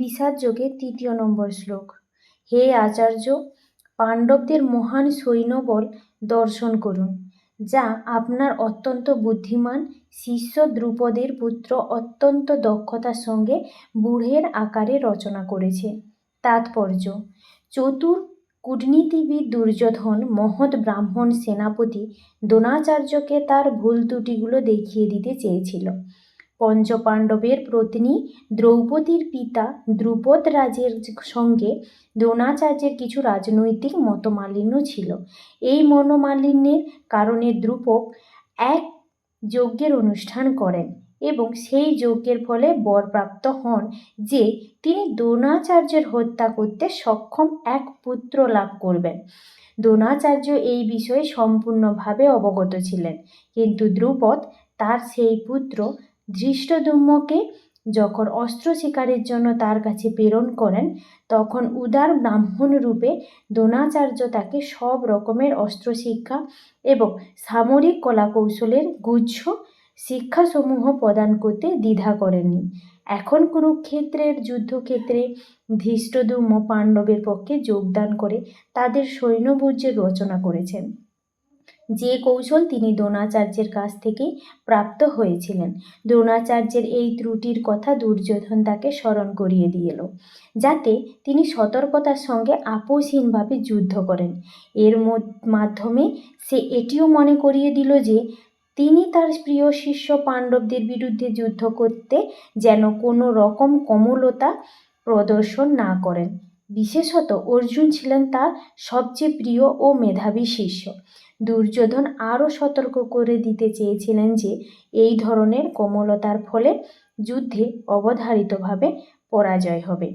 বিষাদ যোগের 3 নম্বর শ্লোক। হে আচার্য, পাণ্ডবদের মহান সৈন্যবল দর্শন করুন, যা আপনার অত্যন্ত বুদ্ধিমান শিষ্য দ্রুপদের পুত্র অত্যন্ত দক্ষতার সঙ্গে বুড়ের আকারে রচনা করেছে। তাৎপর্য: চতুর কূটনীতিবিদ দুর্যোধন মহৎ ব্রাহ্মণ সেনাপতি দ্রোণাচার্যকে তার ভুল ত্রুটিগুলো দেখিয়ে দিতে চেয়েছিল। পঞ্চপাণ্ডবের পত্নী দ্রৌপদীর পিতা দ্রুপদ রাজের সঙ্গে দ্রোণাচার্যের কিছু রাজনৈতিক মতমালিন্য ছিল। এই মনোমালিন্যের কারণে দ্রুপদ এক যজ্ঞের অনুষ্ঠান করেন এবং সেই যজ্ঞের ফলে বরপ্রাপ্ত হন যে তিনি দ্রোণাচার্যের হত্যা করতে সক্ষম এক পুত্র লাভ করবেন। দ্রোণাচার্য এই বিষয়ে সম্পূর্ণভাবে অবগত ছিলেন, কিন্তু দ্রুপদ তার সেই পুত্র ধৃষ্টদ্যুম্নকে যখন অস্ত্র শিকারের জন্য তার কাছে প্রেরণ করেন, তখন উদার ব্রাহ্মণ রূপে দ্রোণাচার্য তাকে সব রকমের অস্ত্র শিক্ষা এবং সামরিক কলাকৌশলের গুচ্ছ শিক্ষাসমূহ প্রদান করতে দ্বিধা করেননি। এখন কুরুক্ষেত্রের যুদ্ধক্ষেত্রে ধৃষ্টদ্যুম্ন পাণ্ডবের পক্ষে যোগদান করে তাদের সৈন্যবর্যের রচনা করেছেন, যে কৌশল তিনি দ্রোণাচার্যের কাছ থেকেই প্রাপ্ত হয়েছিলেন। দ্রোণাচার্যের এই ত্রুটির কথা দুর্যোধন তাকে স্মরণ করিয়ে দিল, যাতে তিনি সতর্কতার সঙ্গে আপোষহীনভাবে যুদ্ধ করেন। এর মাধ্যমে সে এটিও মনে করিয়ে দিল যে তিনি তার প্রিয় শিষ্য পাণ্ডবদের বিরুদ্ধে যুদ্ধ করতে যেন কোনো রকম কোমলতা প্রদর্শন না করেন। বিশেষত অর্জুন ছিলেন তার সবচেয়ে প্রিয় ও মেধাবী শিষ্য। দুর্যোধন আরও সতর্ক করে দিতে চেয়েছিলেন যে এই ধরনের কোমলতার ফলে যুদ্ধে অবধারিতভাবে পরাজয় হবে।